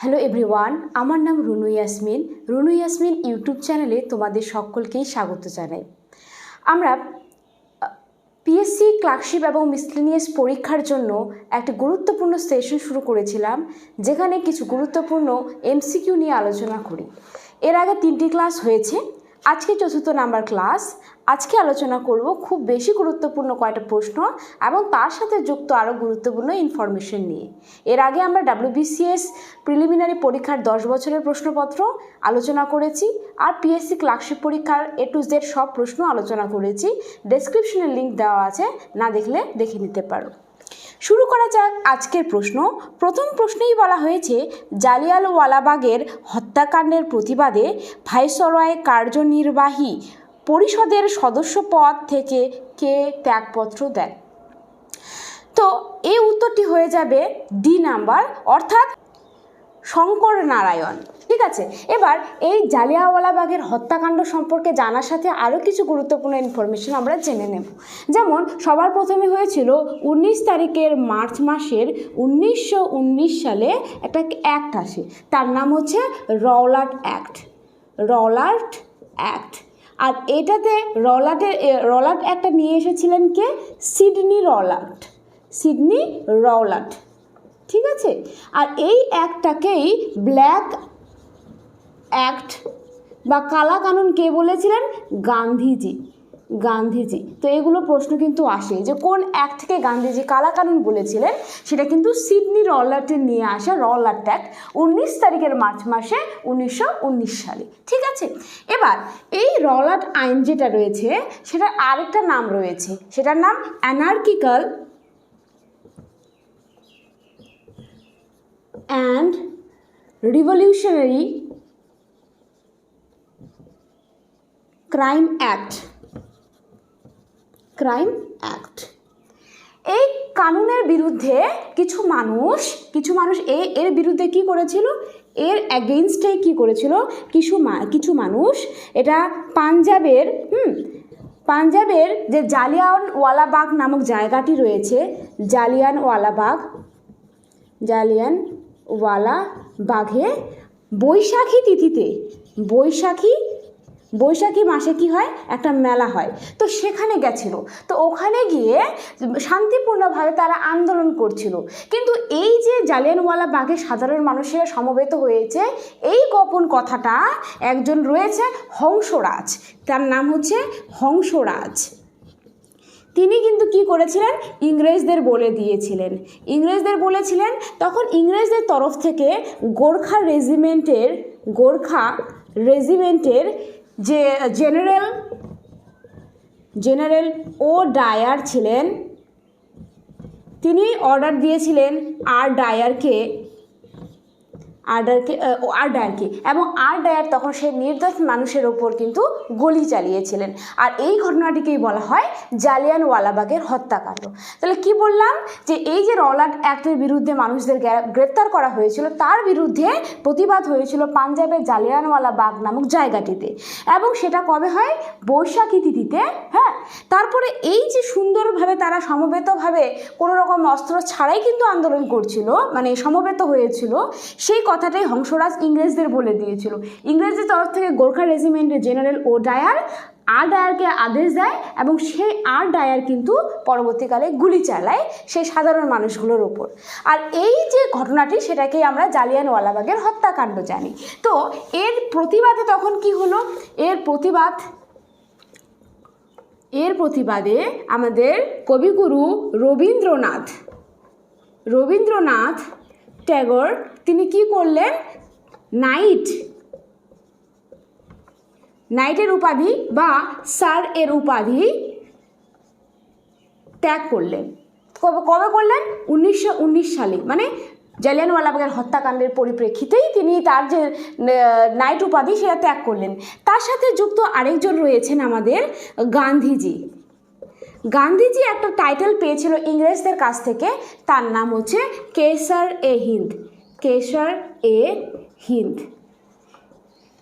Hello everyone, আমার নাম Runu Yasmin. Runu Yasmin YouTube চ্যানেলে তোমাদের সকলকেই স্বাগত জানাই। আমরা পিএসসি ক্লার্কশিপ এবং মিসলেনিয়াস পরীক্ষার জন্য একটা গুরুত্বপূর্ণ সেশন শুরু করেছিলাম, যেখানে কিছু গুরুত্বপূর্ণ এমসিকিউ নিয়ে আলোচনা করি। এর আগে 3টি ক্লাস হয়েছে, আজকে 4th নাম্বার ক্লাস। আজকে আলোচনা করব খুব বেশি গুরুত্বপূর্ণ কয়েকটা প্রশ্ন এবং তার সাথে যুক্ত আরও গুরুত্বপূর্ণ ইনফরমেশন নিয়ে। এর আগে আমরা WBCS প্রিলিমিনারি পরীক্ষার 10 বছরের প্রশ্নপত্র আলোচনা করেছি, আর পিএসসি ক্লার্কশিপ পরীক্ষার A to Z সব প্রশ্ন আলোচনা করেছি। ডেসক্রিপশনে লিঙ্ক দেওয়া আছে, না দেখলে দেখে নিতে পারো। শুরু করা যাক আজকের প্রশ্ন। প্রথম প্রশ্নেই বলা হয়েছে, জালিয়ানওয়ালাবাগের হত্যাকাণ্ডের প্রতিবাদে ভাইসরয় কার্যনির্বাহী পরিষদের সদস্য পদ থেকে কে ত্যাগপত্র দেন? তো এই উত্তরটি হয়ে যাবে ডি নাম্বার, অর্থাৎ শঙ্কর নারায়ণ। ঠিক আছে, এবার এই জালিয়ানওয়ালাবাগের হত্যাকাণ্ড সম্পর্কে জানার সাথে আরও কিছু গুরুত্বপূর্ণ ইনফরমেশন আমরা জেনে নেব। যেমন সবার প্রথমে হয়েছিল 19 তারিখের মার্চ মাসের 1919 সালে একটা অ্যাক্ট আসে, তার নাম হচ্ছে রাওলাট অ্যাক্ট। Rowlatt act. আর এটাতে রাওলাট অ্যাক্টটা নিয়ে এসেছিলেন কে? Sidney Rowlatt. Sidney Rowlatt. ঠিক আছে, আর এই অ্যাক্টটাকেই ব্ল্যাক অ্যাক্ট বা কালা কানুন কে বলেছিলেন? গান্ধীজি। গান্ধীজি। তো এগুলো প্রশ্ন কিন্তু আসে যে কোন অ্যাক্টকে গান্ধীজি কালা কানুন বলেছিলেন, সেটা কিন্তু সিডনি রাওলাটের নিয়ে আসা রাওলাট অ্যাক্ট 19 তারিখের মার্চ মাসে 1919 সালে। ঠিক আছে, এবার এই রাওলাট আইন যেটা রয়েছে সেটার আরেকটা নাম রয়েছে, সেটার নাম anarchical and revolutionary crime act. Crime act. এই কানুনের বিরুদ্ধে কিছু মানুষ এর বিরুদ্ধে কি করেছিল? এর অ্যাগেইনস্টে কি করেছিল? কিছু মানুষ এটা পাঞ্জাবের যে জালিয়ানওয়ালাবাগ নামক জায়গাটি রয়েছে, জালিয়ানওয়ালাবাগে বৈশাখী তিথিতে বৈশাখী মাসে কি হয়? একটা মেলা হয়। তো সেখানে গেছিল, তো ওখানে গিয়ে শান্তিপূর্ণভাবে তারা আন্দোলন করছিল। কিন্তু এই যে জালিয়ানওয়ালাবাগে সাধারণ মানুষেরা সমবেত হয়েছে, এই গোপন কথাটা একজন রয়েছে হংসরাজ, তার নাম হচ্ছে হংসরাজ। তিনি কিন্তু কি করেছিলেন? ইংরেজদের বলেছিলেন। তখন ইংরেজদের তরফ থেকে গোর্খা রেজিমেন্টের যে জেনারেল ও ডায়ার ছিলেন, তিনি অর্ডার দিয়েছিলেন আর ডায়ারকে এবং আর ডায়ার তখন সেই নির্দোষ মানুষের ওপর কিন্তু গুলি চালিয়েছিলেন। আর এই ঘটনাটিকেই বলা হয় জালিয়ানওয়ালাবাগের হত্যাকাণ্ড। তাহলে কি বললাম? যে এই যে রাওলাট অ্যাক্টের বিরুদ্ধে মানুষদের গ্রেপ্তার করা হয়েছিল, তার বিরুদ্ধে প্রতিবাদ হয়েছিল পাঞ্জাবের জালিয়ানওয়ালাবাগ নামক জায়গাটিতে, এবং সেটা কবে হয়? বৈশাখী তিথিতে। হ্যাঁ, তারপরে এই যে সুন্দরভাবে তারা সমবেতভাবে কোনো রকম অস্ত্র ছাড়াই কিন্তু আন্দোলন করছিল, মানে সমবেত হয়েছিল, সেই কথাটাই হংসরাজ ইংরেজদের বলে দিয়েছিল। ইংরেজদের তরফ থেকে গোর্খা রেজিমেন্টের জেনারেল ও ডায়ারকে আদেশ দেয়, এবং সেই আর ডায়ার কিন্তু পরবর্তীকালে গুলি চালায় সেই সাধারণ মানুষগুলোর ওপর। আর এই যে ঘটনাটি, সেটাকেই আমরা জালিয়ানওয়ালাবাগের হত্যাকাণ্ড জানি। তো এর প্রতিবাদে তখন কি হলো? এর প্রতিবাদে আমাদের কবিগুরু রবীন্দ্রনাথ ট্যাগর তিনি কি করলেন? নাইটের উপাধি বা স্যার এর উপাধি ত্যাগ করলেন। কবে করলেন? 1919 সালে, মানে জালিয়ানওয়ালাবাগের হত্যাকাণ্ডের পরিপ্রেক্ষিতেই তিনি তার যে নাইট উপাধি সেটা ত্যাগ করলেন। তার সাথে যুক্ত আরেকজন রয়েছেন আমাদের গান্ধীজি একটা টাইটেল পেয়েছিল ইংরেজদের কাছ থেকে, তার নাম হচ্ছে কেসার এ হিন্দ।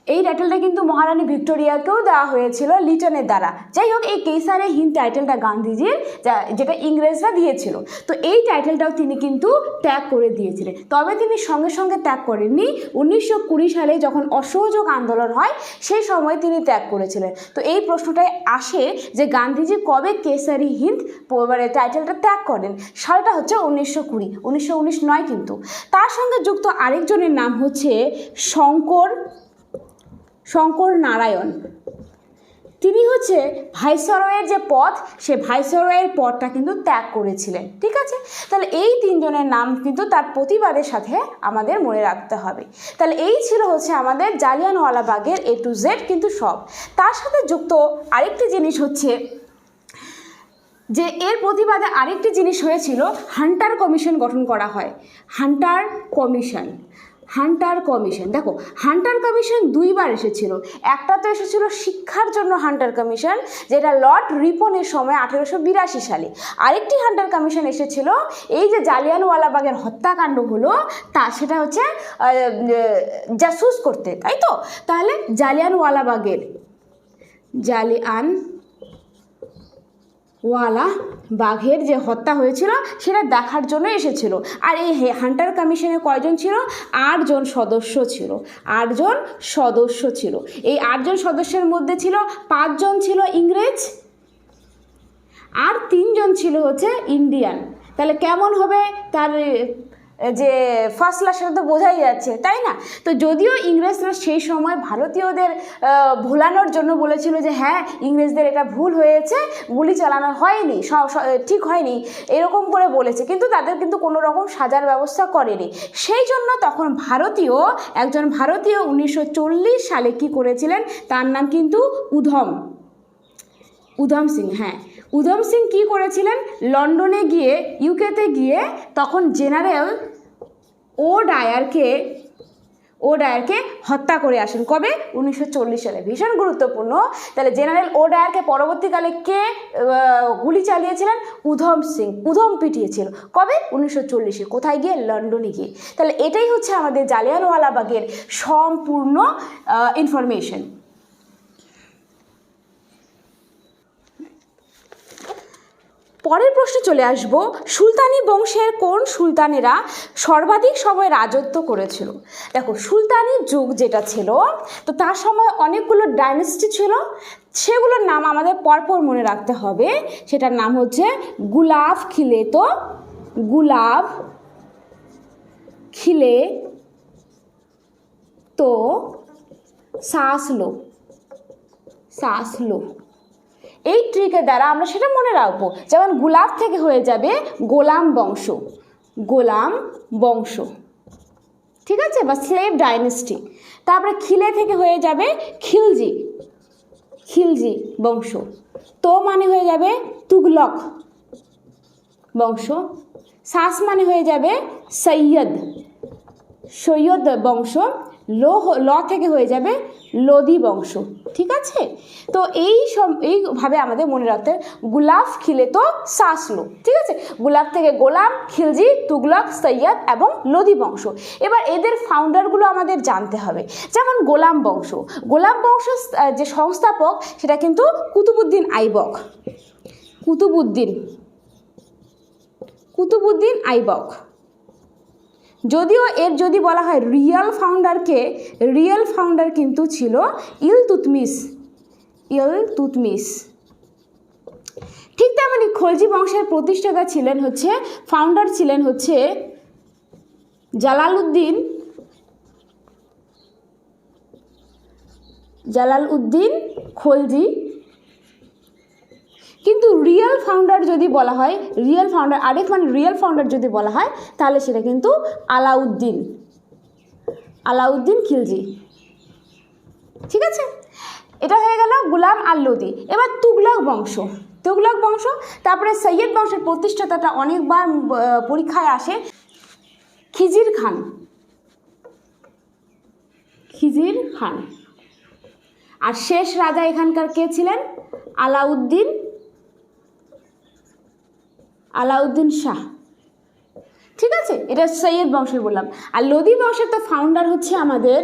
এই টাইটেলটা কিন্তু মহারানী ভিক্টোরিয়াকেও দেওয়া হয়েছিল লিটনের দ্বারা। যাই হোক, এই কেসারে হিন্দ টাইটেলটা গান্ধীজির, যেটা ইংরেজরা দিয়েছিল। তো এই টাইটেলটাও তিনি কিন্তু ত্যাগ করে দিয়েছিলেন। তবে তিনি সঙ্গে সঙ্গে ত্যাগ করেননি। 1920 সালে যখন অসহযোগ আন্দোলন হয় সেই সময় তিনি ত্যাগ করেছিলেন। তো এই প্রশ্নটাই আসে যে গান্ধীজি কবে কেসারি হিন্দ মানে টাইটেলটা ত্যাগ করেন। সালটা হচ্ছে 1920, 1919 নয় কিন্তু। তার সঙ্গে যুক্ত আরেকজনের নাম হচ্ছে শঙ্কর নারায়ণ। তিনি হচ্ছে ভাইসরয়ের যে পদ, সে ভাইসরয়ের পদটা কিন্তু ত্যাগ করেছিলেন। ঠিক আছে, তাহলে এই তিনজনের নাম কিন্তু তার প্রতিবাদের সাথে আমাদের মনে রাখতে হবে। তাহলে এই ছিল হচ্ছে আমাদের জালিয়ানওয়ালাবাগের A to Z কিন্তু সব। তার সাথে যুক্ত আরেকটি জিনিস হচ্ছে যে এর প্রতিবাদে আরেকটি জিনিস হয়েছিল, হান্টার কমিশন গঠন করা হয়। হান্টার কমিশন দেখো, হান্টার কমিশন দুইবার এসেছিল। একটা তো এসেছিল শিক্ষার জন্য হান্টার কমিশন, যেটা লর্ড রিপনের সময় 1882 সালে। আরেকটি হান্টার কমিশন এসেছিল এই যে জালিয়ানওয়ালাবাগের হত্যাকাণ্ড হলো সেটা হচ্ছে জাসুস করতে, তাই তো। তাহলে জালিয়ানওয়ালাবাগের জালিয়ানওয়ালাবাগের যে হত্যা হয়েছিল সেটা দেখার জন্য এসেছিল। আর এই হান্টার কমিশনে কয়জন ছিল? 8 জন সদস্য ছিল। 8 জন সদস্য ছিল। এই 8 জন সদস্যের মধ্যে ছিল 5 জন ছিল ইংরেজ আর 3 জন ছিল হচ্ছে ইন্ডিয়ান। তাহলে কেমন হবে তার যে ফাসলা, সেটা তো বোঝাই যাচ্ছে, তাই না? তো যদিও ইংরেজরা সেই সময় ভারতীয়দের ভোলানোর জন্য বলেছিল যে হ্যাঁ, ইংরেজদের এটা ভুল হয়েছে, গুলি চালানো হয়নি, ঠিক হয়নি, এরকম করে বলেছে, কিন্তু তাদের কিন্তু কোনো রকম সাজার ব্যবস্থা করেনি। সেই জন্য তখন একজন ভারতীয় 1940 সালে কি করেছিলেন, তার নাম কিন্তু উধম সিং। হ্যাঁ, উধম সিং কী করেছিলেন, লন্ডনে গিয়ে, ইউকেতে গিয়ে তখন জেনারেল ও ডায়ারকে হত্যা করে আসেন। কবে? 1940 সালে। ভীষণ গুরুত্বপূর্ণ। তাহলে জেনারেল ও ডায়ারকে পরবর্তীকালে কে গুলি চালিয়েছিলেন? উধম পিটিয়েছিল। কবে? 1940-এ। কোথায় গিয়ে? লন্ডনে গিয়ে। তাহলে এটাই হচ্ছে আমাদের জালিয়ানওয়ালাবাগের সম্পূর্ণ ইনফরমেশন। পরের প্রশ্নে চলে আসব, সুলতানি বংশের কোন সুলতানেরা সর্বাধিক সময় রাজত্ব করেছিল? দেখো, সুলতানি যুগ যেটা ছিল, তো তার সময় অনেকগুলো ডাইনেস্টি ছিল, সেগুলোর নাম আমাদের পরপর মনে রাখতে হবে। সেটার নাম হচ্ছে গুলাব খিলেতো সাসলো। এই ট্রিকের দ্বারা আমরা সেটা মনে রাখবো। যেমন গুলাব থেকে হয়ে যাবে গোলাম বংশ, ঠিক আছে, বা স্লেভ ডাইনেস্টি। তারপরে খিলে থেকে হয়ে যাবে খিলজি বংশ। তো মানে হয়ে যাবে তুগলক বংশ। সাস মানে হয়ে যাবে সৈয়দ বংশ। ল থেকে হয়ে যাবে লোদি বংশ। ঠিক আছে, তো এইভাবে আমাদের মনে রাখতে গুলাব খিলেতো সাসলো। ঠিক আছে, গুলাব থেকে গোলাম, খিলজি, তুগলক, সৈয়দ এবং লোদি বংশ। এবার এদের ফাউন্ডারগুলো আমাদের জানতে হবে। যেমন গোলাম বংশ যে সংস্থাপক, সেটা কিন্তু কুতুবুদ্দিন আইবক। যদিও এর যদি বলা হয় রিয়েল ফাউন্ডার কিন্তু ছিল ইলতুৎমিশ। ঠিক তেমনি খলজি বংশের প্রতিষ্ঠাতা ফাউন্ডার ছিলেন হচ্ছে জালালউদ্দিন খলজি। কিন্তু রিয়েল ফাউন্ডার যদি বলা হয়, রিয়েল ফাউন্ডার যদি বলা হয়, তাহলে সেটা কিন্তু আলাউদ্দিন খিলজি। ঠিক আছে, এটা হয়ে গেল গুলাম আর লোদি। এবার তুগলক বংশ, তারপরে সৈয়দ বংশের প্রতিষ্ঠাতাটা অনেকবার পরীক্ষায় আসে, খিজির খান। আর শেষ রাজা এখানকার কে ছিলেন? আলাউদ্দিন শাহ। ঠিক আছে, এটা সৈয়দ বংশের বললাম। আর লোদি বংশের তো ফাউন্ডার হচ্ছে আমাদের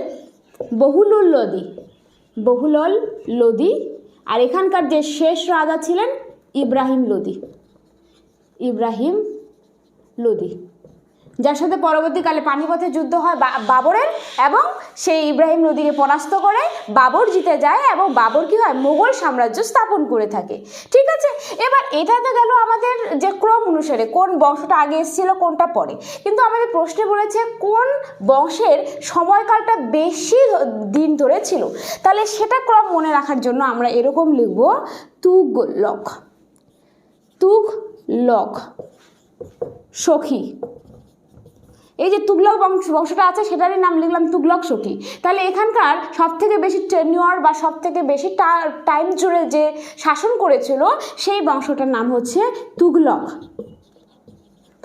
বহুলুল লোদি, বহুলল লোদি। আর এখানকার যে শেষ রাজা ছিলেন ইব্রাহিম লোদি, ইব্রাহিম লোদি, যার সাথে পরবর্তীকালে পানিপথে যুদ্ধ হয় বাবরের, এবং সেই ইব্রাহিম লোদিকে পরাস্ত করে বাবর জিতে যায় এবং বাবর কী হয়, মোগল সাম্রাজ্য স্থাপন করে থাকে। ঠিক আছে, এবার এটা তো গেল আমাদের যে ক্রম অনুসারে কোন বংশটা আগে এসেছিল কোনটা পরে, কিন্তু আমাদের প্রশ্নে বলেছে কোন বংশের সময়কালটা বেশি দিন ধরে ছিল। তাহলে সেটা ক্রম মনে রাখার জন্য আমরা এরকম লিখব তুগলক, তুগলক সখী। এই যে তুগলক বংশটা আছে সেটারই নাম লিখলাম তুগলক সখী। তাহলে এখানকার সব থেকে বেশি টেনিওর বা সব থেকে বেশি টাইম জুড়ে যে শাসন করেছিল সেই বংশটার নাম হচ্ছে তুগলক।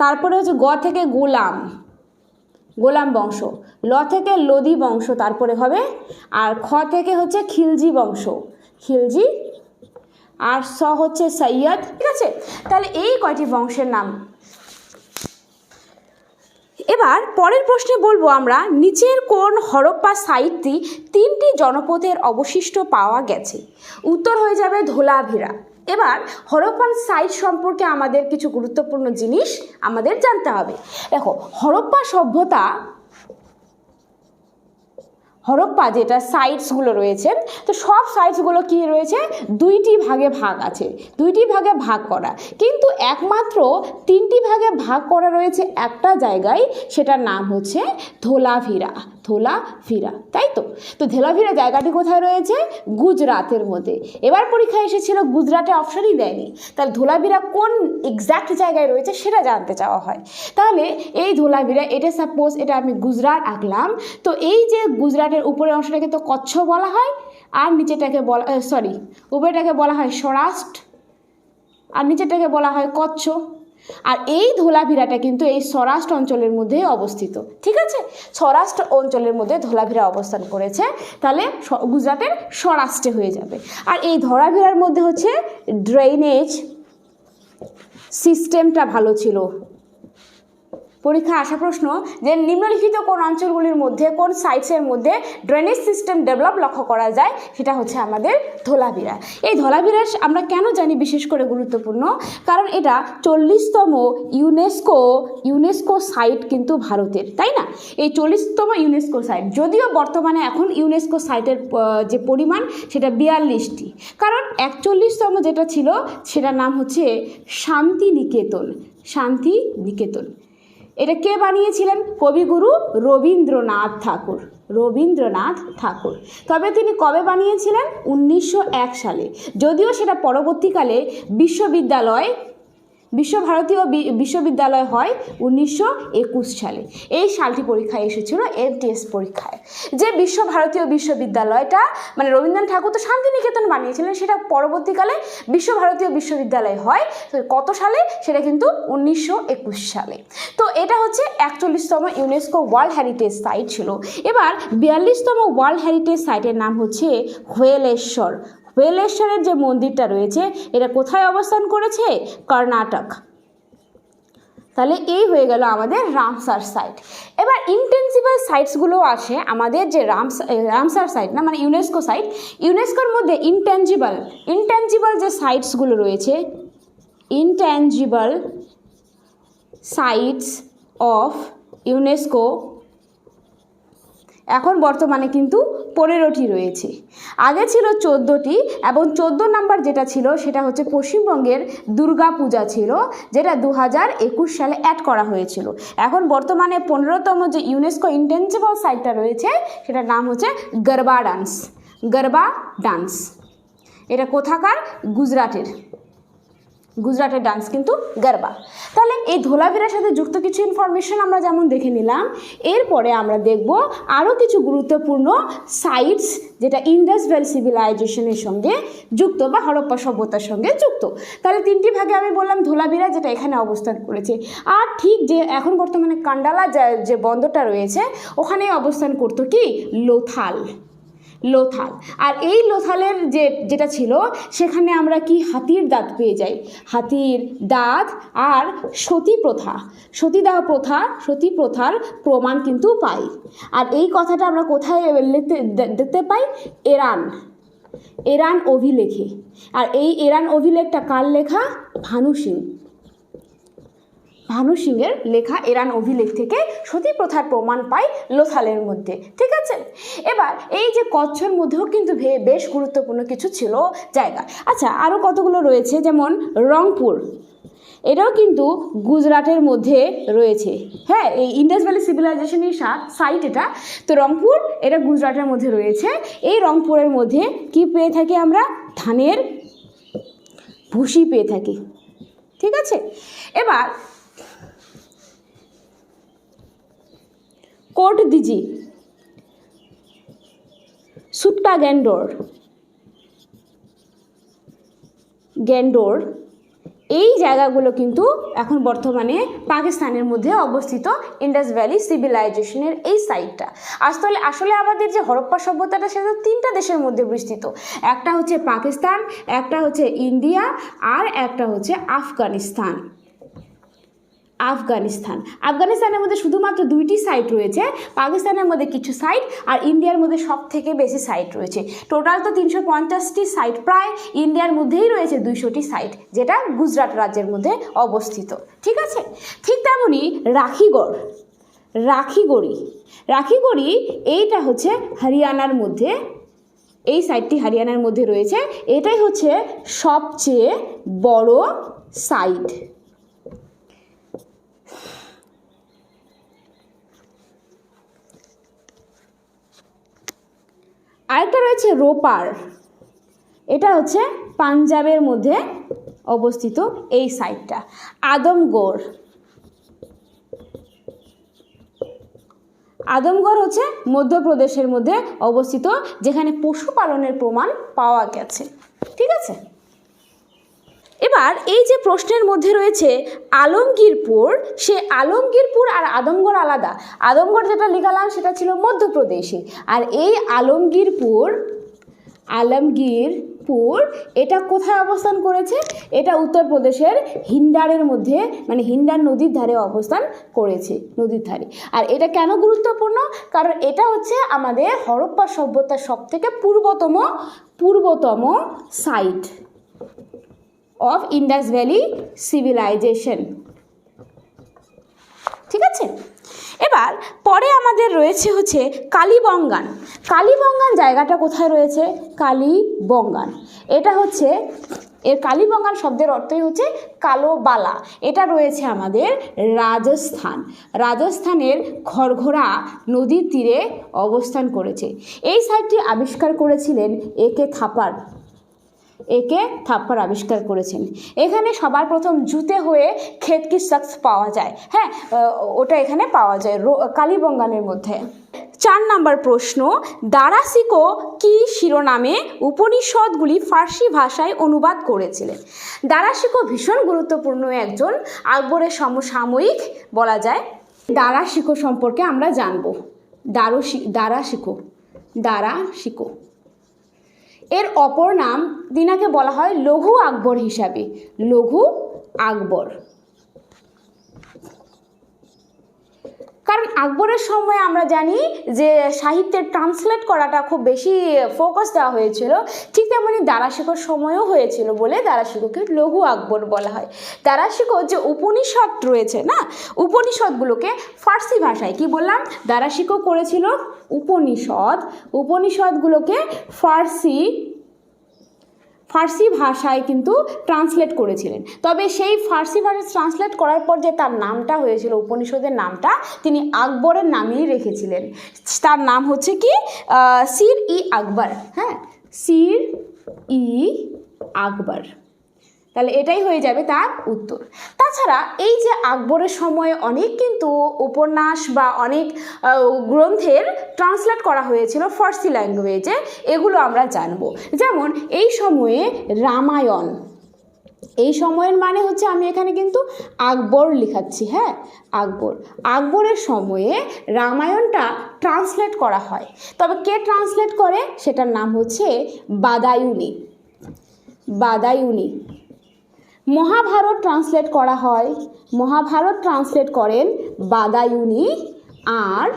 তারপরে হচ্ছে গ থেকে গোলাম, গোলাম বংশ। ল থেকে লোদি বংশ তারপরে হবে। আর খ থেকে হচ্ছে খিলজি বংশ, খিলজি। আর স হচ্ছে সৈয়দ। ঠিক আছে, তাহলে এই কয়টি বংশের নাম। এবার পরের প্রশ্নে বলবো আমরা, নিচের কোন হরপ্পা সাইটটি 3টি জনপদের অবশিষ্ট পাওয়া গেছে? উত্তর হয়ে যাবে ধোলাভিরা। এবার হরপ্পান সাইট সম্পর্কে আমাদের কিছু গুরুত্বপূর্ণ জিনিস আমাদের জানতে হবে। দেখো, হরপ্পা সভ্যতা, হরপ্পা যেটা সাইটসগুলো রয়েছে, তো সব সাইটসগুলো কি রয়েছে, 2টি ভাগে ভাগ আছে, 2টি ভাগে ভাগ করা, কিন্তু একমাত্র 3টি ভাগে ভাগ করা রয়েছে একটা জায়গায়, সেটার নাম হচ্ছে ধোলাভিরা, ধোলাভিরা, তাই তো। তো ধোলাভিরা জায়গাটি কোথায় রয়েছে? গুজরাটের মধ্যে। এবার পরীক্ষায় এসেছিল গুজরাটে, অপশনই দেয়নি, তাহলে ধোলাভিরা কোন এক্স্যাক্ট জায়গায় রয়েছে সেটা জানতে চাওয়া হয়। তাহলে এই ধোলাভিরা, এটা সাপোজ এটা আমি গুজরাট আঁকলাম, তো এই যে গুজরাটের উপরের অংশটাকে তো কচ্ছ বলা হয়, আর নিচেটাকে বলা উপরেটাকে বলা হয় সৌরাষ্ট্র, আর নিচেটাকে বলা হয় কচ্ছ। আর এই ধোলাভিরাটা কিন্তু এই সৌরাষ্ট্র অঞ্চলের মধ্যে অবস্থিত। ঠিক আছে, সৌরাষ্ট্র অঞ্চলের মধ্যে ধোলাভিরা অবস্থান করেছে, তাহলে গুজরাটের সৌরাষ্ট্রে হয়ে যাবে। আর এই ধোলাভিরার মধ্যে হচ্ছে ড্রেনেজ সিস্টেমটা ভালো ছিল। পরীক্ষা আসা প্রশ্ন যে নিম্নলিখিত কোন অঞ্চলগুলির মধ্যে, কোন সাইটসের মধ্যে ড্রেনেজ সিস্টেম ডেভেলপ লক্ষ্য করা যায়, সেটা হচ্ছে আমাদের ধোলাভিরা। এই ধোলাভিরা আমরা কেন জানি বিশেষ করে গুরুত্বপূর্ণ, কারণ এটা 40তম ইউনেস্কো সাইট কিন্তু ভারতের, তাই না? এই 40তম ইউনেস্কো সাইট, যদিও বর্তমানে এখন ইউনেস্কো সাইটের যে পরিমাণ সেটা 42টি, কারণ 41তম যেটা ছিল সেটার নাম হচ্ছে শান্তিনিকেতন, শান্তিনিকেতন। এটা কে বানিয়েছিলেন? কবিগুরু রবীন্দ্রনাথ ঠাকুর, রবীন্দ্রনাথ ঠাকুর। তবে তিনি কবে বানিয়েছিলেন? 1901 সালে। যদিও সেটা পরবর্তীকালে বিশ্বভারতীয় বিশ্ববিদ্যালয় হয় 1921 সালে। এই সালটি পরীক্ষায় এসেছিল এমটিএস পরীক্ষায়। যে বিশ্বভারতীয় বিশ্ববিদ্যালয়টা, মানে রবীন্দ্রনাথ ঠাকুর তো শান্তিনিকেতন বানিয়েছিলেন, সেটা পরবর্তীকালে বিশ্বভারতীয় বিশ্ববিদ্যালয় হয় কত সালে? সেটা কিন্তু 1921 সালে। তো এটা হচ্ছে 41তম ইউনেস্কো ওয়ার্ল্ড হেরিটেজ সাইট ছিল। এবার 42তম ওয়ার্ল্ড হেরিটেজ সাইটের নাম হচ্ছে হুয়েলেশ্বর। হুয়েলেশ্বরের যে মন্দিরটা রয়েছে এটা কোথায় অবস্থান করেছে? কর্ণাটক। তাহলে এই হয়ে গেল আমাদের রামসার সাইট। এবার ইনটেনজিবল সাইটসগুলো আসে আমাদের, যে রামসার সাইট না, মানে ইউনেস্কো সাইট। ইউনেস্কোর মধ্যে ইনটেনজিবল যে সাইটসগুলো রয়েছে, ইনটেনজিবল সাইটস অফ ইউনেস্কো এখন বর্তমানে কিন্তু 15টি রয়েছে। আগে ছিল 14টি, এবং 14 নাম্বার যেটা ছিল সেটা হচ্ছে পশ্চিমবঙ্গের দুর্গা পূজা ছিল, যেটা 2021 সালে অ্যাড করা হয়েছিল। এখন বর্তমানে 15তম যে ইউনেস্কো ইনটেনজিবল সাইটটা রয়েছে সেটার নাম হচ্ছে গরবা ডান্স, গরবা ডান্স। এটা কোথাকার? গুজরাটের ডান্স কিন্তু গরবা। তাহলে এই ধোলাভিরার সাথে যুক্ত কিছু ইনফরমেশন আমরা যেমন দেখে নিলাম, এরপরে আমরা দেখব আরও কিছু গুরুত্বপূর্ণ সাইটস যেটা ইন্ডাস ভ্যালি সিভিলাইজেশনের সঙ্গে যুক্ত বা হরপ্পা সভ্যতার সঙ্গে যুক্ত। তাহলে 3টি ভাগে আমি বললাম ধোলাভিরা যেটা এখানে অবস্থান করেছে, আর ঠিক যে এখন বর্তমানে কান্ডালা যে বন্দরটা রয়েছে ওখানেই অবস্থান করতো কি? লোথাল। লোথাল। আর এই লোথালের যেটা ছিল সেখানে আমরা কি হাতির দাঁত পেয়ে যাই, হাতির দাঁত আর সতীদাহ প্রথা, সতী প্রথার প্রমাণ কিন্তু পাই। আর এই কথাটা আমরা কোথায় দেখতে পাই, এরান অভিলেখে। আর এই এরান অভিলেখটা কার লেখা, ভানু সিংয়ের লেখা এরান অভিলেখ থেকে সতী প্রথার প্রমাণ পাই লোথালের মধ্যে। ঠিক আছে, এবার এই যে কচ্ছর মধ্যেও কিন্তু বেশ গুরুত্বপূর্ণ কিছু ছিল জায়গা। আচ্ছা, আরও কতগুলো রয়েছে, যেমন রংপুর, এটাও কিন্তু গুজরাটের মধ্যে রয়েছে। হ্যাঁ, এই ইন্ডাস ভ্যালি সিভিলাইজেশনের সাইট এটা। তো রংপুর এটা গুজরাটের মধ্যে রয়েছে। এই রংপুরের মধ্যে কি পেয়ে থাকি আমরা, ধানের ভুসি পেয়ে থাকি। ঠিক আছে, এবার কোট দিজি, সুট্টা গ্যান্ডোর, এই জায়গাগুলো কিন্তু এখন বর্তমানে পাকিস্তানের মধ্যে অবস্থিত ইন্ডাস ভ্যালি সিভিলাইজেশনের এই সাইটটা। আসলে আমাদের যে হরপ্পা সভ্যতাটা সেটা 3টা দেশের মধ্যে বিস্তৃত, একটা হচ্ছে পাকিস্তান, একটা হচ্ছে ইন্ডিয়া, আর একটা হচ্ছে আফগানিস্তানের মধ্যে শুধুমাত্র 2টি সাইট রয়েছে, পাকিস্তানের মধ্যে কিছু সাইট আর ইন্ডিয়ার মধ্যে সব থেকে বেশি সাইট রয়েছে। টোটাল তো 350টি সাইট, প্রায় ইন্ডিয়ার মধ্যেই রয়েছে 200টি সাইট, যেটা গুজরাট রাজ্যের মধ্যে অবস্থিত। ঠিক আছে, ঠিক তেমনই রাখিগড়ি এইটা হচ্ছে হরিয়ানার মধ্যে, এই সাইটটি হরিয়ানার মধ্যে রয়েছে। এটাই হচ্ছে সবচেয়ে বড় সাইট। আরেকটা রয়েছে রোপার, এটা হচ্ছে পাঞ্জাবের মধ্যে অবস্থিত এই সাইটটা। আদমগড় হচ্ছে মধ্যপ্রদেশের মধ্যে অবস্থিত, যেখানে পশুপালনের প্রমাণ পাওয়া গেছে। ঠিক আছে, এবার এই যে প্রশ্নের মধ্যে রয়েছে আলমগীরপুর, সে আলমগীরপুর আর আদমগড় আলাদা। আদমগড় যেটা লিখালাম সেটা ছিল মধ্যপ্রদেশে, আর এই আলমগীরপুর এটা কোথায় অবস্থান করেছে, এটা উত্তরপ্রদেশের হিন্ডারের মধ্যে, মানে হিন্ডার নদীর ধারে অবস্থান করেছে, নদীর ধারে। আর এটা কেন গুরুত্বপূর্ণ, কারণ এটা হচ্ছে আমাদের হরপ্পা সভ্যতার সবথেকে পূর্বতম site of Indus valley civilisation. ঠিক আছে, এবার পরে আমাদের রয়েছে হচ্ছে কালীবঙ্গান। জায়গাটা কোথায় রয়েছে, কালীবঙ্গান, এটা হচ্ছে এর কালীবঙ্গান শব্দের অর্থই হচ্ছে কালো বালা। এটা রয়েছে আমাদের রাজস্থানের খড়ঘোড়া নদীর তীরে অবস্থান করেছে। এই সাইটটি আবিষ্কার করেছিলেন একে থাপ্পার আবিষ্কার করেছেন। এখানে সবার প্রথম জুতে হয়ে খেত কি শখস পাওয়া যায়। হ্যাঁ, ওটা এখানে পাওয়া যায় কালীবঙ্গানের মধ্যে। 4 নম্বর প্রশ্ন, দারাশিকো কি শিরোনামে উপনিষদগুলি ফার্সি ভাষায় অনুবাদ করেছিলেন? দারাশিকো ভীষণ গুরুত্বপূর্ণ একজন আকবরের সমসাময়িক বলা যায়। দারাশিকো সম্পর্কে আমরা জানব। দারাশিকো এর অপর নাম, তিনাকে বলা হয় লঘু আকবর হিসাবে। কারণ আকবরের সময় আমরা জানি যে সাহিত্যের ট্রান্সলেট করাটা খুব বেশি ফোকাস দেওয়া হয়েছিল, ঠিক তেমনি দারাশিকোর সময়ও হয়েছিল বলে দারাশিকোকে লঘু আকবর বলা হয়। দারাশিকো যে উপনিষদ রয়েছে না, উপনিষদগুলোকে ফার্সি ভাষায়, কি বললাম, দারাশিকো করেছিল উপনিষদগুলোকে ফার্সি ভাষায় কিন্তু ট্রান্সলেট করেছিলেন। তবে সেই ফার্সি ভাষায় ট্রান্সলেট করার পর যে তার নামটা হয়েছিল, উপনিষদের নামটা তিনি আকবরের নামেই রেখেছিলেন। তার নাম হচ্ছে কি, সির-ই-আকবর। হ্যাঁ, সির-ই-আকবর। তাহলে এটাই হয়ে যাবে তার উত্তর। তাছাড়া এই যে আকবরের সময়ে অনেক কিন্তু উপন্যাস বা অনেক গ্রন্থের ট্রান্সলেট করা হয়েছিল ফার্সি ল্যাঙ্গুয়েজে, এগুলো আমরা জানব। যেমন এই সময়ে এই সময়ের মানে হচ্ছে আমি এখানে কিন্তু আকবর লিখাচ্ছি, হ্যাঁ, আকবরের সময়ে রামায়ণটা ট্রান্সলেট করা হয়। তবে কে ট্রান্সলেট করে সেটার নাম হচ্ছে বাদায়ুনি। মহাভারত ট্রান্সলেট করা হয়, মহাভারত ট্রান্সলেট করেন বাদায়ুনি। আর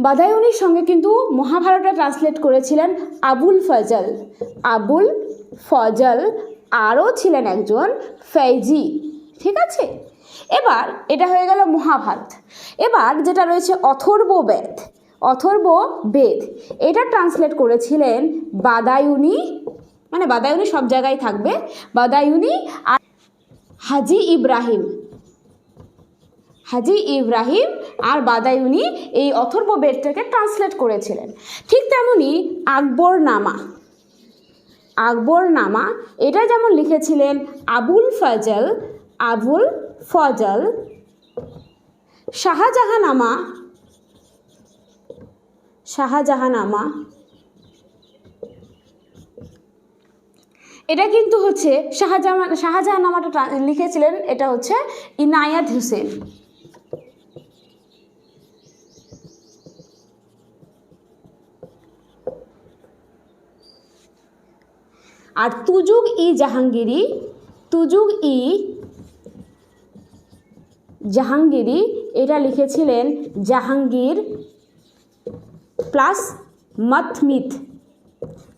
বাদায়ুনির সঙ্গে কিন্তু মহাভারতটা ট্রান্সলেট করেছিলেন আবুল ফজল, আরও ছিলেন একজন ফৈজি। ঠিক আছে, এবার এটা হয়ে গেল মহাভারত। এবার যেটা রয়েছে অথর্ববেদ, এটা ট্রান্সলেট করেছিলেন বাদায়ুনি, মানে বাদায়ুনি সব জায়গায় থাকবে, বাদায়ুনি আর হাজি ইব্রাহিম আর বাদায়ুনি এই অথর্ববেদটাকে ট্রান্সলেট করেছিলেন। ঠিক তেমনি আকবরনামা এটা যেমন লিখেছিলেন আবুল ফজল। শাহজাহানামা এটা কিন্তু হচ্ছে শাহজাহানামাটা লিখেছিলেন, এটা হচ্ছে ইনায়াত হোসেন। আর তুজুগ ই জাহাঙ্গীরি এটা লিখেছিলেন জাহাঙ্গীর প্লাস মতমিত,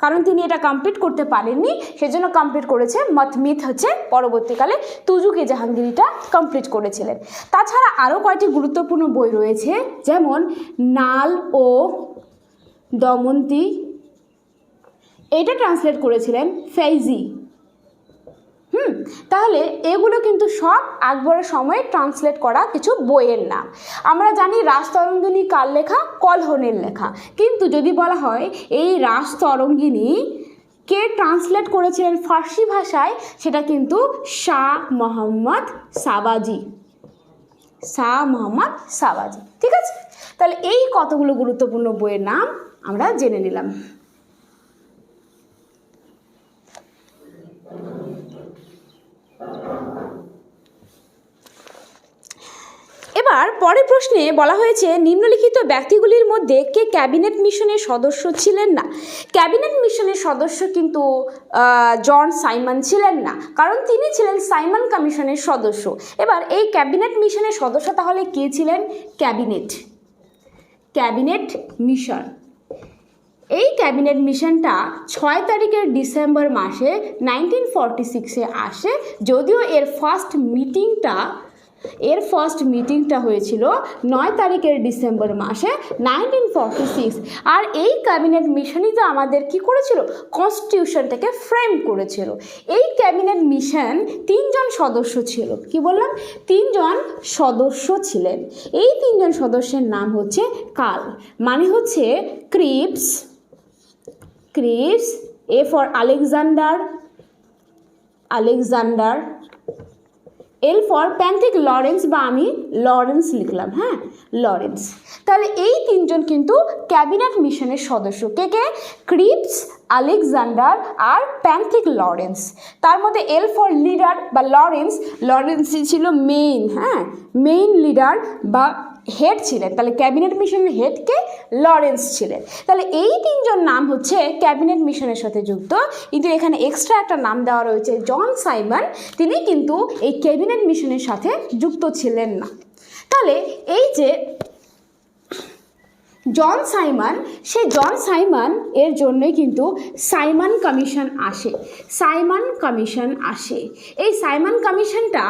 কারণ তিনি এটা কমপ্লিট করতে পারেননি, সেজন্য কমপ্লিট করেছে মতমিত, হচ্ছে পরবর্তীকালে তুজুগ ই জাহাঙ্গীরিটা কমপ্লিট করেছিলেন। তাছাড়া আরও কয়েকটি গুরুত্বপূর্ণ বই রয়েছে, যেমন নাল ও দমন্তী, এটা ট্রান্সলেট করেছিলেন ফৈজি। তাহলে এগুলো কিন্তু সব আকবরের সময় ট্রান্সলেট করা কিছু বইয়ের নাম। আমরা জানি রাজতরঙ্গিনী কার লেখা? কলহনের লেখা। কিন্তু যদি বলা হয় এই রাজতরঙ্গিনী কে ট্রান্সলেট করেছিলেন ফার্সি ভাষায়, সেটা কিন্তু শাহ মোহাম্মদ সাবাজি। ঠিক আছে, তাহলে এই কতগুলো গুরুত্বপূর্ণ বইয়ের নাম আমরা জেনে নিলাম। এবার পরের প্রশ্নে বলা হয়েছে নিম্নলিখিত ব্যক্তিগুলির মধ্যে কে ক্যাবিনেট মিশনের সদস্য ছিলেন না। ক্যাবিনেট মিশনের সদস্য কিন্তু জন সাইমন ছিলেন না, কারণ তিনি ছিলেন সাইমন কমিশনের সদস্য। এবার এই ক্যাবিনেট মিশনের সদস্য তাহলে কে ছিলেন? Cabinet mission. এই ক্যাবিনেট মিশনটা 6 তারিখের ডিসেম্বর মাসে 1946-এ আসে, যদিও এর ফার্স্ট মিটিংটা হয়েছিল 9 তারিখের ডিসেম্বর মাসে 1946। আর এই ক্যাবিনেট মিশনই তো আমাদের কি করেছিল? কনস্টিটিউশনটাকে ফ্রেম করেছিল। এই ক্যাবিনেট মিশন 3 জন সদস্য ছিল। কি বললাম? 3 জন সদস্য ছিলেন। এই 3 জন সদস্যের নাম হচ্ছে কাল, মানে হচ্ছে Cripps, A for Alexander, L for Pethick Lawrence, বা আমি লরেন্স লিখলাম, হ্যাঁ, লরেন্স। তাহলে এই 3 জন কিন্তু ক্যাবিনেট মিশনের সদস্য। কে? ক্রিপস, আলেকজান্ডার আর প্যান্থিক লরেন্স। তার মধ্যে এল ফর লিডার বা লরেন্সই ছিল মেইন লিডার বা হেড ছিলেন। তাহলে ক্যাবিনেট মিশনের হেডকে লরেন্স ছিলেন। তাহলে এই 3 জন নাম হচ্ছে ক্যাবিনেট মিশনের সাথে যুক্ত, কিন্তু এখানে এক্সট্রা একটা নাম দেওয়া রয়েছে জন সাইমন, তিনি কিন্তু এই ক্যাবিনেট মিশনের সাথে যুক্ত ছিলেন না। তাহলে এই যে জন সাইমন এর জন্যই কিন্তু সাইমন কমিশন আসে। এই সাইমন কমিশনটা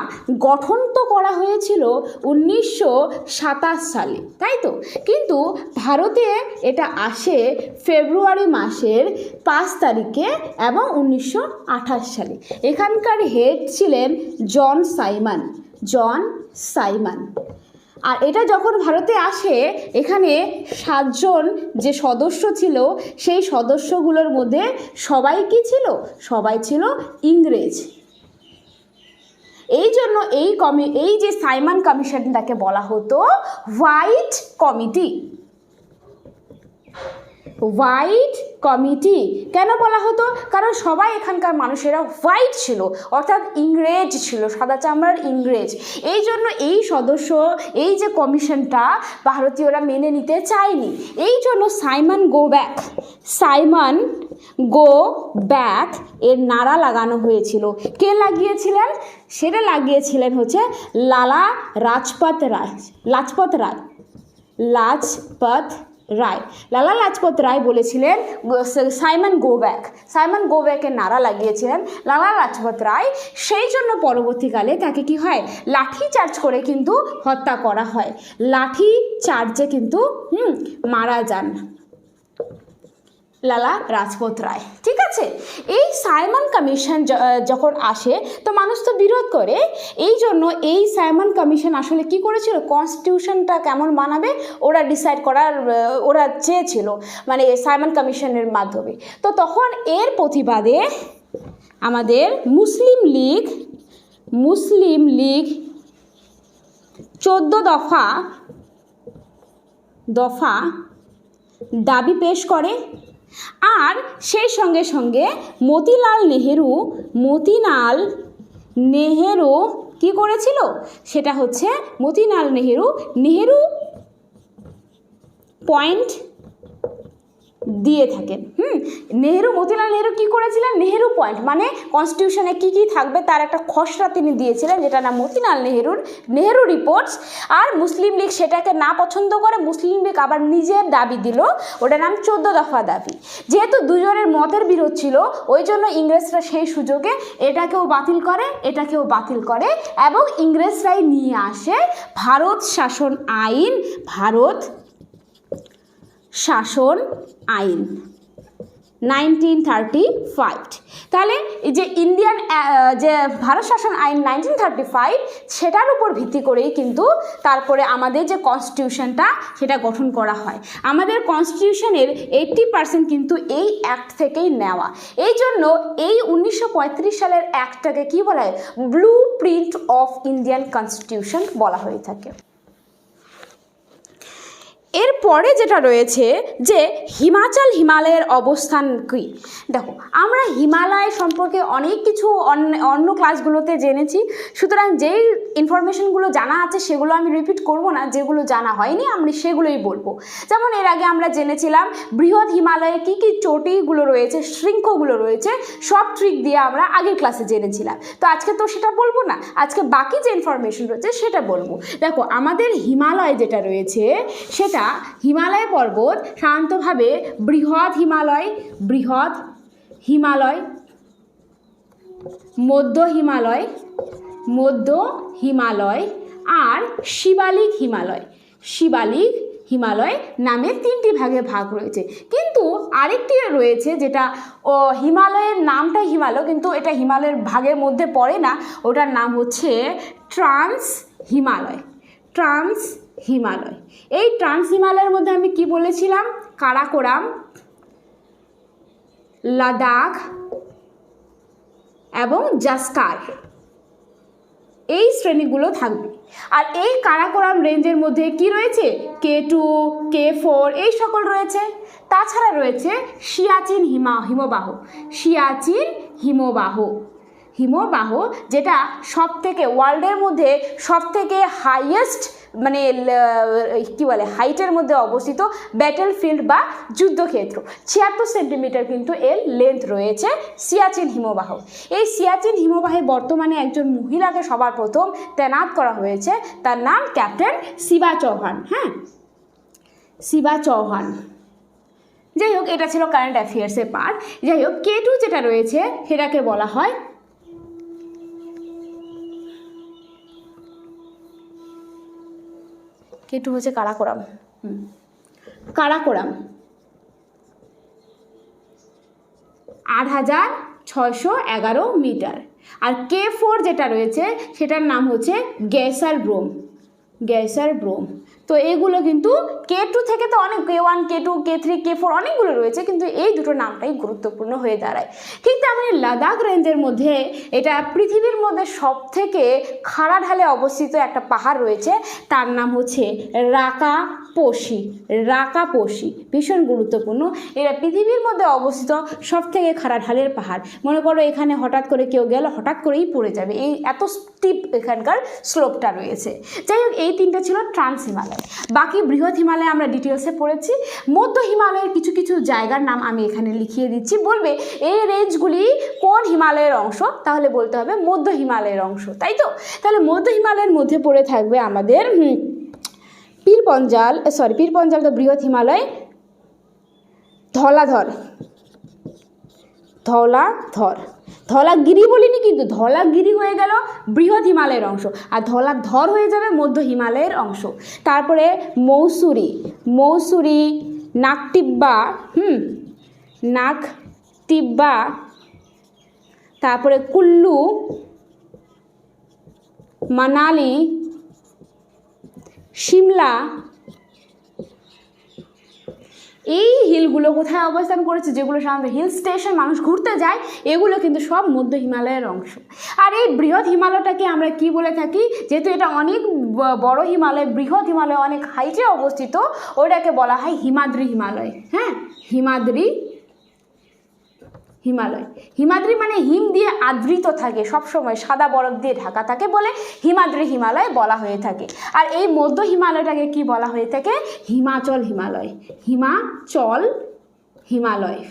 গঠন তো করা হয়েছিল 1927 সালে, তাই তো, কিন্তু ভারতে এটা আসে ফেব্রুয়ারি মাসের 5 তারিখে এবং 1928 সালে। এখানকার হেড ছিলেন জন সাইমন। আর এটা যখন ভারতে আসে, এখানে 7 জন যে সদস্য ছিল, সেই সদস্যগুলোর মধ্যে সবাই কি ছিল? সবাই ছিল ইংরেজ। এই জন্য এই যে সাইমন কমিশনটাকে বলা হতো হোয়াইট কমিটি। White committee. কেন বলা হতো? কারণ সবাই এখানকার মানুষেরা হোয়াইট ছিল, অর্থাৎ ইংরেজ ছিল, সাদা চামড়ার ইংরেজ। এই জন্য এই সদস্য, এই যে কমিশনটা ভারতীয়রা মেনে নিতে চায়নি। এই জন্য সাইমন গো ব্যাক এর নারা লাগানো হয়েছিল। কে লাগিয়েছিলেন? সেটা লাগিয়েছিলেন হচ্ছে লালা লাজপত রায়। লালা লাজপত রায় বলেছিলেন, সাইমন গো ব্যাকের নারা লাগিয়েছিলেন লালা লাজপত রায়। সেই জন্য পরবর্তীকালে তাকে কি হয়, লাঠি চার্জ করে কিন্তু হত্যা করা হয়, লাঠি চার্জে কিন্তু মারা যান লালা লাজপত রায়। ঠিক আছে, এই সাইমন কমিশন যখন আসে তো মানুষ তো বিরোধ করে। এই জন্য এই সাইমন কমিশন আসলে কি করেছিল, কনস্টিটিউশনটা কেমন বানাবে ওরা চেয়েছিল, মানে সাইমন কমিশনের মাধ্যমে। তো তখন এর প্রতিবাদে আমাদের মুসলিম লীগ 14 দফা দাবি পেশ করে। আর সেই সঙ্গে সঙ্গে মতিলাল নেহেরু কি করেছিল, সেটা হচ্ছে মতিলাল নেহেরু পয়েন্ট দিয়ে থাকেন। মতিলাল নেহেরু কি করেছিলেন, নেহেরু পয়েন্ট মানে কনস্টিটিউশনে কি কি থাকবে তার একটা খসড়া তিনি দিয়েছিলেন, যেটা নাম মতিলাল নেহেরু রিপোর্টস। আর মুসলিম লীগ সেটাকে না পছন্দ করে মুসলিম লীগ আবার নিজের দাবি দিল, ওটার নাম 14 দফা দাবি। যেহেতু দুজনের মতের বিরোধ ছিল, ওই জন্য ইংরেজরা সেই সুযোগে এটাকেও বাতিল করে এবং ইংরেজরাই নিয়ে আসে ভারত শাসন আইন 1935। তাহলে এই যে যে ভারত শাসন আইন 1935, সেটার উপর ভিত্তি করেই কিন্তু তারপরে আমাদের যে কনস্টিটিউশনটা সেটা গঠন করা হয়। আমাদের কনস্টিটিউশনের 80% কিন্তু এই অ্যাক্ট থেকেই নেওয়া। এই জন্য এই 1935 সালের অ্যাক্টটাকে কি বলা হয়, blue print of Indian constitution বলা হয়ে থাকে। এরপরে যেটা রয়েছে যে হিমালয়ের অবস্থান কি। দেখো, আমরা হিমালয় সম্পর্কে অনেক কিছু অন্য ক্লাসগুলোতে জেনেছি, সুতরাং যেই ইনফরমেশনগুলো জানা আছে সেগুলো আমি রিপিট করব না, যেগুলো জানা হয়নি আমি সেগুলোই বলবো। যেমন এর আগে আমরা জেনেছিলাম বৃহৎ হিমালয়ে কী কী চটিগুলো রয়েছে, শৃঙ্খগুলো রয়েছে, সব ট্রিক দিয়ে আমরা আগের ক্লাসে জেনেছিলাম। তো আজকে তো সেটা বলবো না, আজকে বাকি যে ইনফরমেশন রয়েছে সেটা বলবো। দেখো, আমাদের হিমালয় যেটা রয়েছে সেটা হিমালয় পর্বত সাধারণতভাবে বৃহৎ হিমালয়, মধ্য হিমালয় আর শিবালিক হিমালয় নামে 3টি ভাগে ভাগ রয়েছে। কিন্তু আরেকটি রয়েছে যেটা হিমালয়ের নামটা হিমালয়, কিন্তু এটা হিমালয়ের ভাগের মধ্যে পড়ে না, ওটার নাম হচ্ছে ট্রান্স হিমালয়। এই ট্রান্স হিমালয়ের মধ্যে আমি কি বলেছিলাম, কারাকোরাম, লাদাখ এবং জাস্কার, এই শ্রেণীগুলো থাকবে। আর এই কারাকোরাম রেঞ্জের মধ্যে কি রয়েছে, K2, K4 এই সকল রয়েছে। তাছাড়া রয়েছে সিয়াচিন হিমবাহ, যেটা ওয়ার্ল্ডের মধ্যে সবথেকে হাইয়েস্ট মানে কি বলে হাইটের মধ্যে অবস্থিত ব্যাটেলফিল্ড বা যুদ্ধক্ষেত্র। 76 সেন্টিমিটার কিন্তু এর লেন্থ রয়েছে সিয়াচিন হিমবাহ। এই সিয়াচিন হিমবাহে বর্তমানে একজন মহিলাকে সবার প্রথম তৈনাত করা হয়েছে, তার নাম ক্যাপ্টেন শিবা চৌহান। যাই হোক, এটা ছিল কারেন্ট অ্যাফেয়ার্সের পার্ট। যাই হোক, K2 যেটা রয়েছে সেটাকে বলা হয় K2 হচ্ছে কারাকোরাম 8611 মিটার। আর K4 যেটা রয়েছে সেটার নাম হচ্ছে গ্যাসার ব্রোম। তো এগুলো কিন্তু K2 থেকে তো অনেক K1 K2 K3 K4 অনেকগুলো রয়েছে, কিন্তু এই দুটো নামটাই গুরুত্বপূর্ণ হয়ে দাঁড়ায়। ঠিক তেমনি লাদাখ রেঞ্জের মধ্যে এটা পৃথিবীর মধ্যে সবথেকে খাড়া ঢালে অবস্থিত একটা পাহাড় রয়েছে, তার নাম হচ্ছে রাকাপোশি। রাকাপোশি ভীষণ গুরুত্বপূর্ণ, এটা পৃথিবীর মধ্যে অবস্থিত সবথেকে খাড়া ঢালের পাহাড়। মনে করো এখানে হঠাৎ করে কেউ গেল, হঠাৎ করেই পড়ে যাবে, এই এত স্টিপ এখানকার স্লোপটা রয়েছে। যাই হোক, এই তিনটা ছিল ট্রান্স হিমালয়। বাকি বৃহৎ হিমালয় আমরা ডিটেলসে পড়েছি। মধ্য হিমালয়ের কিছু কিছু জায়গার নাম আমি এখানে লিখিয়ে দিচ্ছি, বলবে এই রেঞ্জগুলি কোন হিমালয়ের অংশ, তাহলে বলতে হবে মধ্য হিমালয়ের অংশ, তাই তো? তাহলে মধ্য হিমালয়ের মধ্যে পড়ে থাকবে আমাদের পীরপঞ্জাল তো বৃহৎ হিমালয়, ধলাধর, ধলাগিরি বলিনি কিন্তু, ধলাগিরি হয়ে গেল বৃহৎ হিমালয়ের অংশ, আর ধলাধর হয়ে যাবে মধ্য হিমালয়ের অংশ। তারপরে মৌসুরি, নাগটিব্বা, তারপরে কুল্লু, মানালি, সিমলা। এই হিলগুলো কোথায় অবস্থান করেছে, যেগুলো সাধারণত হিল স্টেশন মানুষ ঘুরতে যায়, এগুলো কিন্তু সব মধ্য হিমালয়ের অংশ। আর এই বৃহৎ হিমালয়টাকে আমরা কি বলে থাকি, যেহেতু এটা অনেক বড় হিমালয়, বৃহৎ হিমালয় অনেক হাইটে অবস্থিত, ওটাকে বলা হয় হিমাদ্রি হিমালয়। হ্যাঁ, হিমাদ্রি মানে হিম দিয়ে আবৃত থাকে, সবসময় সাদা বরফ দিয়ে ঢাকা থাকে বলে হিমাদ্রি হিমালয় বলা হয়ে থাকে। আর এই মধ্য হিমালয়টাকে কি বলা হয়ে থাকে, হিমাচল হিমালয়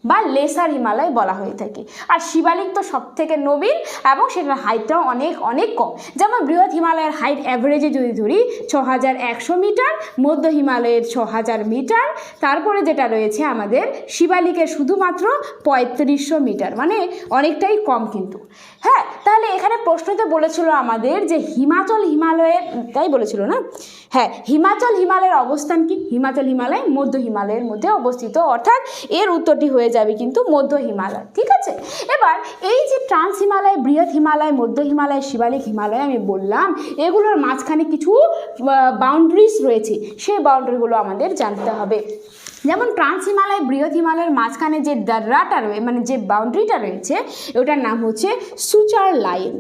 বা লেসার হিমালয় বলা হয়ে থাকে। আর শিবালিক তো সব থেকে নবীন এবং সেটার হাইটটাও অনেক অনেক কম। যেমন বৃহৎ হিমালয়ের হাইট অ্যাভারেজে যদি ধরি 6100 মিটার, মধ্য হিমালয়ের 6000 মিটার, তারপরে যেটা রয়েছে আমাদের শিবালিকের শুধুমাত্র 3500 মিটার, মানে অনেকটাই কম কিন্তু। হ্যাঁ, তাহলে এখানে প্রশ্নতে বলেছিল আমাদের যে হিমাচল হিমালয়ের, তাই বলেছিল না? হ্যাঁ, হিমাচল হিমালয়ের অবস্থান কি? হিমাচল হিমালয় মধ্য হিমালয়ের মধ্যে অবস্থিত, অর্থাৎ এর উত্তরটি হয়ে যাবে কিন্তু মধ্য হিমালয়। ঠিক আছে, এবার এই যে ট্রান্স হিমালয়, বৃহৎ হিমালয়, মধ্য হিমালয়, শিবালিক হিমালয় আমি বললাম, এগুলোর মাঝখানে কিছু বাউন্ডারিজ রয়েছে, সেই বাউন্ডারিগুলো আমাদের জানতে হবে। যেমন ট্রান্স হিমালয়, বৃহৎ হিমালয়ের মাঝখানে যে দার্রাটা রয়েছে, মানে যে বাউন্ডারিটা রয়েছে, ওটার নাম হচ্ছে সুচার লাইন।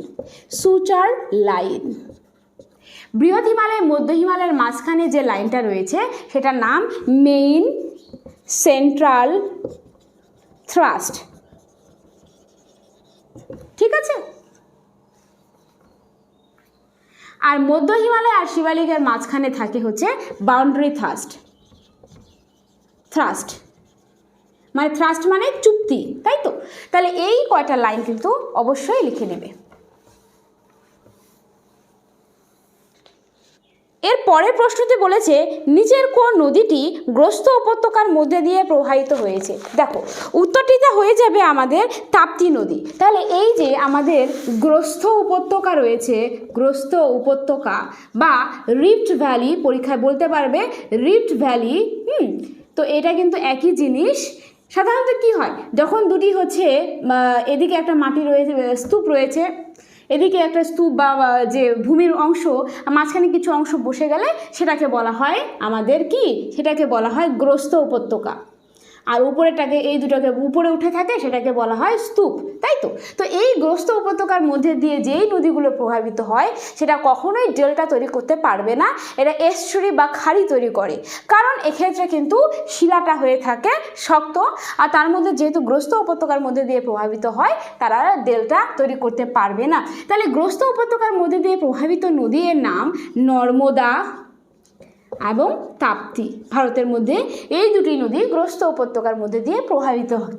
বৃহৎ হিমালয়, মধ্য হিমালয়ের মাঝখানে যে লাইনটা রয়েছে সেটার নাম মেইন সেন্ট্রাল থ্রাস্ট। ঠিক আছে, আর মধ্য হিমালয় আর শিবালিকের মাঝখানে থাকে হচ্ছে বাউন্ডারি থ্রাস্ট, মানে চুক্তি, তাই তো? তাহলে এই কয়টা লাইন কিন্তু অবশ্যই লিখে নেবে। এর পরের প্রশ্নতে বলেছে নিচের কোন নদীটি গ্রস্ত উপত্যকার মধ্যে দিয়ে প্রবাহিত হয়েছে। দেখো, উত্তরটিতে হয়ে যাবে আমাদের তাপ্তি নদী। তাহলে এই যে আমাদের গ্রস্ত উপত্যকা রয়েছে, গ্রস্ত উপত্যকা বা রিফ্ট ভ্যালি, পরীক্ষায় বলতে পারবে রিফ্ট ভ্যালি। তো এটা কিন্তু একই জিনিস। সাধারণত কি হয়, যখন দুটি হচ্ছে এদিকে একটা মাটি রয়েছে, স্তূপ রয়েছে, এদিকে একটা স্তূপ বা যে ভূমির অংশ, মাঝখানে কিছু অংশ বসে গেলে সেটাকে বলা হয় আমাদের কি, সেটাকে বলা হয় গ্রস্ত উপত্যকা। আর উপরেটাকে, এই দুটোকে উপরে উঠে থাকে, সেটাকে বলা হয় স্তূপ, তাই তো? তো এই গ্রস্ত উপত্যকার মধ্যে দিয়ে যেই নদীগুলো প্রভাবিত হয় সেটা কখনোই ডেল্টা তৈরি করতে পারবে না, এটা এস্টুরি বা খাড়ি তৈরি করে। কারণ এক্ষেত্রে কিন্তু শিলাটা হয়ে থাকে শক্ত, আর তার মধ্যে যেহেতু গ্রস্ত উপত্যকার মধ্যে দিয়ে প্রভাবিত হয়, তারা ডেল্টা তৈরি করতে পারবে না। তাহলে গ্রস্ত উপত্যকার মধ্যে দিয়ে প্রভাবিত নদীর নাম নর্মদা এবং তাপ্তি। ভারতের মধ্যে এই দুটি নদী গ্রস্ত উপত্যকার মধ্যে দিয়ে প্রভাবিত হয়।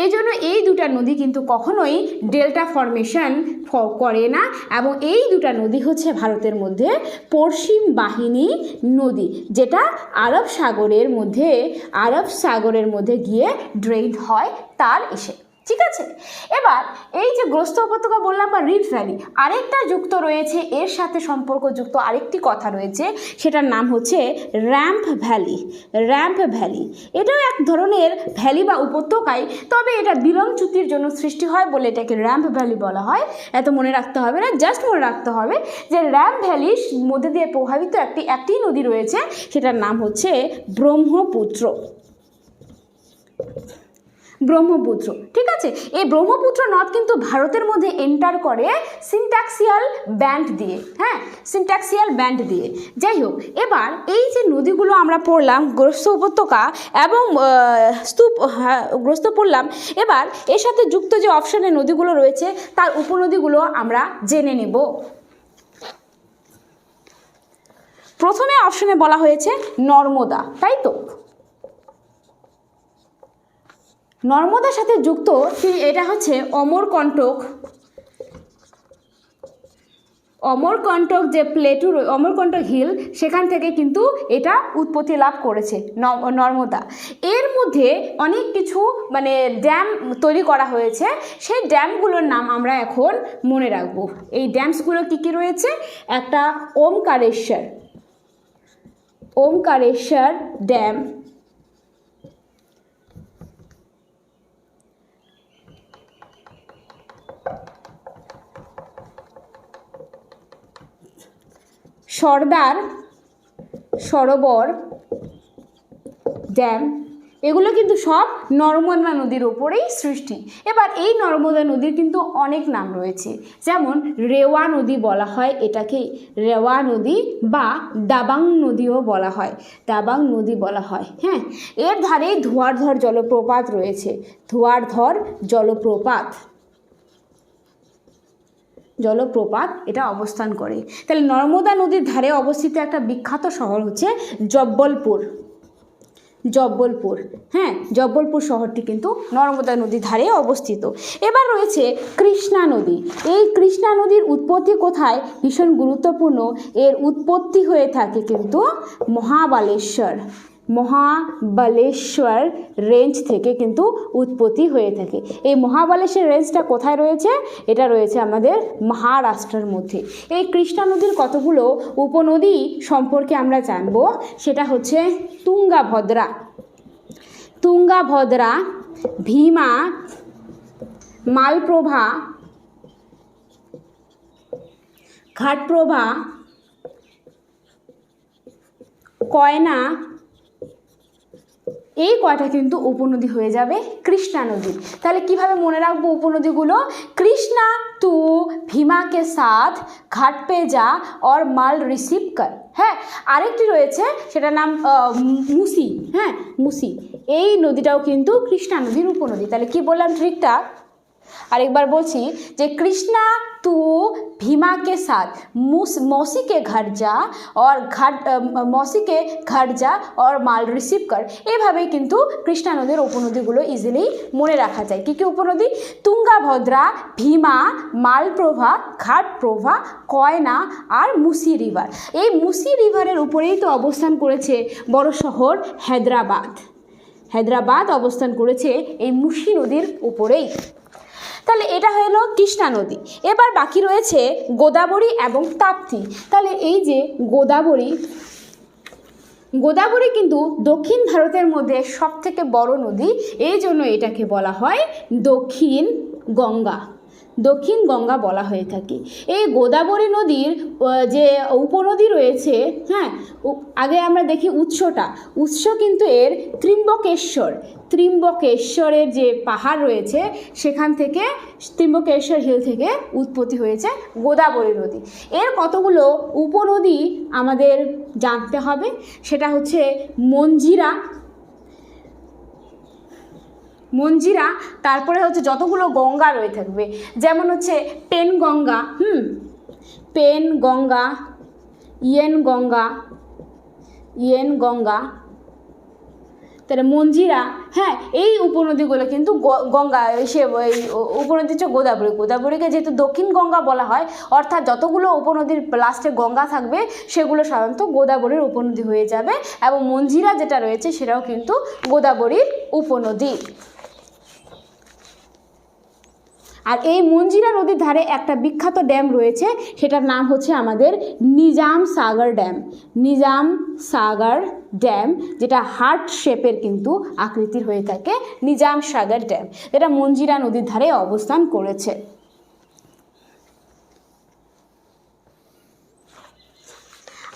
এই জন্য এই দুটা নদী কিন্তু কখনোই ডেল্টা ফরমেশন করে না, এবং এই দুটা নদী হচ্ছে ভারতের মধ্যে পশ্চিম বাহিনী নদী, যেটা আরব সাগরের মধ্যে গিয়ে ড্রেন হয় তার এসে। ঠিক আছে। এবার এই যে গ্রস্ত উপত্যকা বললাম বা রিফ ভ্যালি, আরেকটা যুক্ত রয়েছে, এর সাথে সম্পর্কযুক্ত আরেকটি কথা রয়েছে, সেটার নাম হচ্ছে র্যাম্প ভ্যালি। র্যাম্প ভ্যালি এটাও এক ধরনের ভ্যালি বা উপত্যকায়, তবে এটা বিলংচ্যুতির জন্য সৃষ্টি হয় বলে এটাকে র্যাম্প ভ্যালি বলা হয়। এত মনে রাখতে হবে না, জাস্ট মনে রাখতে হবে যে র্যাম্প ভ্যালির মধ্যে দিয়ে প্রভাবিত একটি নদী রয়েছে, সেটার নাম হচ্ছে ব্রহ্মপুত্র। ব্রহ্মপুত্র, ঠিক আছে। এই ব্রহ্মপুত্র নদ কিন্তু ভারতের মধ্যে এন্টার করে সিনট্যাক্সিয়াল ব্যান্ড দিয়ে, হ্যাঁ, সিনট্যাক্সিয়াল ব্যান্ড দিয়ে। যাই হোক, এবার এই যে নদীগুলো আমরা পড়লাম, গ্রস্ত উপত্যকা এবং গ্রস্ত পড়লাম, এবার এর সাথে যুক্ত যে অপশানে নদীগুলো রয়েছে তার উপনদীগুলো আমরা জেনে নেব। প্রথমে অপশনে বলা হয়েছে নর্মদা, তাই তো। নর্মদার সাথে যুক্ত এটা হচ্ছে অমরকণ্টক। অমরকণ্টক যে প্লেটু, অমরকণ্টক হিল, সেখান থেকে কিন্তু এটা উৎপত্তি লাভ করেছে নর্মদা। এর মধ্যে অনেক কিছু মানে ড্যাম তৈরি করা হয়েছে, সেই ড্যামগুলোর নাম আমরা এখন মনে রাখবো। এই ড্যামসগুলো কী কী রয়েছে? একটা ওমকারেশ্বর ড্যাম, সর্দার সরোবর ড্যাম, এগুলো কিন্তু সব নর্মদা নদীর ওপরেই সৃষ্টি। এবার এই নর্মদা নদীর কিন্তু অনেক নাম রয়েছে, যেমন রেওয়া নদী বলা হয় এটাকে, রেওয়া নদী বা দাবাং নদীও বলা হয়, দাবাং নদী বলা হয়, হ্যাঁ। এর ধারেই ধোয়ারধর জলপ্রপাত রয়েছে, ধোয়ারধর জলপ্রপাত এটা অবস্থান করে। তাহলে নর্মদা নদীর ধারে অবস্থিত একটা বিখ্যাত শহর হচ্ছে জব্বলপুর, হ্যাঁ, জব্বলপুর শহরটি কিন্তু নর্মদা নদীর ধারে অবস্থিত। এবার রয়েছে কৃষ্ণা নদী। এই কৃষ্ণা নদীর উৎপত্তি কোথায়? ভীষণ গুরুত্বপূর্ণ। এর উৎপত্তি হয়ে থাকে কিন্তু মহাবালেশ্বর রেঞ্জ থেকে কিন্তু উৎপত্তি হয়ে থাকে। এই মহাবালেশ্বর রেঞ্জটা কোথায় রয়েছে? এটা রয়েছে আমাদের মহারাষ্ট্রের মধ্যে। এই কৃষ্ণা নদীর কতগুলো উপনদী সম্পর্কে আমরা জানব, সেটা হচ্ছে তুঙ্গাভদ্রা, ভীমা, মালপ্রভা, ঘাটপ্রভা, কয়না, এই কয়টা কিন্তু উপনদী হয়ে যাবে কৃষ্ণা নদী। তাহলে কিভাবে মনে রাখবো উপনদীগুলো? কৃষ্ণা তু ভীমা কে সাথ ঘাট পে যা और মাল রিসিভ কর। হ্যাঁ, আরেকটি রয়েছে, সেটার নাম মুসি, হ্যাঁ, মুসি। এই নদীটাও কিন্তু কৃষ্ণা নদীর উপনদী। তাহলে কি বললাম ট্রিকটা? আরেকবার বলছি যে কৃষ্ণা तू भीमा के साथ मौसी के घर जा और মাল রিসিভ কর। এভাবেই কিন্তু কৃষ্ণা নদীর উপনদীগুলো ইজিলি মনে রাখা যায়। কী কী উপনদী? তুঙ্গাভদ্রা, ভীমা, মালপ্রভা, ঘাটপ্রভা, কয়না আর মুসি রিভার। এই মুসি রিভারের উপরেই তো অবস্থান করেছে বড় শহর হায়দ্রাবাদ অবস্থান করেছে এই মুসি নদীর উপরেই। তাহলে এটা হলো কৃষ্ণা নদী। এবার বাকি রয়েছে গোদাবরী এবং তাপ্তি। তাহলে এই যে গোদাবরী কিন্তু দক্ষিণ ভারতের মধ্যে সবথেকে বড় নদী, এই জন্য এটাকে বলা হয় দক্ষিণ গঙ্গা বলা হয়ে থাকে। এই গোদাবরী নদীর যে উপনদী রয়েছে, হ্যাঁ, আগে আমরা দেখি উৎস কিন্তু এর ত্রিম্বকেশ্বরের যে পাহাড় রয়েছে সেখান থেকে, ত্রিম্বকেশ্বর হিল থেকে উৎপত্তি হয়েছে গোদাবরী নদী। এর কতগুলো উপনদী আমাদের জানতে হবে, সেটা হচ্ছে মঞ্জিরা, তারপরে হচ্ছে যতগুলো গঙ্গা রয়ে থাকবে, যেমন হচ্ছে পেনগঙ্গা, ইয়েন গঙ্গা, তাহলে মঞ্জিরা, হ্যাঁ, এই উপনদীগুলো কিন্তু গঙ্গা, উপনদী হচ্ছে গোদাবরীকে যেহেতু দক্ষিণ গঙ্গা বলা হয়, অর্থাৎ যতগুলো উপনদীর লাস্টে গঙ্গা থাকবে সেগুলো সাধারণত গোদাবরীর উপনদী হয়ে যাবে, এবং মঞ্জিরা যেটা রয়েছে সেটাও কিন্তু গোদাবরীর উপনদী। আর এই মঞ্জিরা নদীর ধারে একটা বিখ্যাত ড্যাম রয়েছে, সেটার নাম হচ্ছে আমাদের নিজাম সাগর ড্যাম। নিজাম সাগর ড্যাম, যেটা হার্ট শেপের কিন্তু আকৃতির হয়ে থাকে, নিজাম সাগর ড্যাম, যেটা মঞ্জিরা নদীর ধারে অবস্থান করেছে।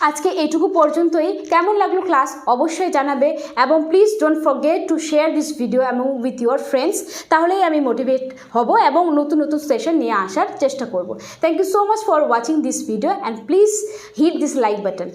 আজকে এইটুকু পর্যন্তই। কেমন লাগলো ক্লাস অবশ্যই জানাবে, এবং please don't forget to share this video এবং উইথ ইউর ফ্রেন্ডস। তাহলেই আমি মোটিভেট হব এবং নতুন নতুন সেশন নিয়ে আসার চেষ্টা করব। Thank you so much for watching this video and please hit this like button.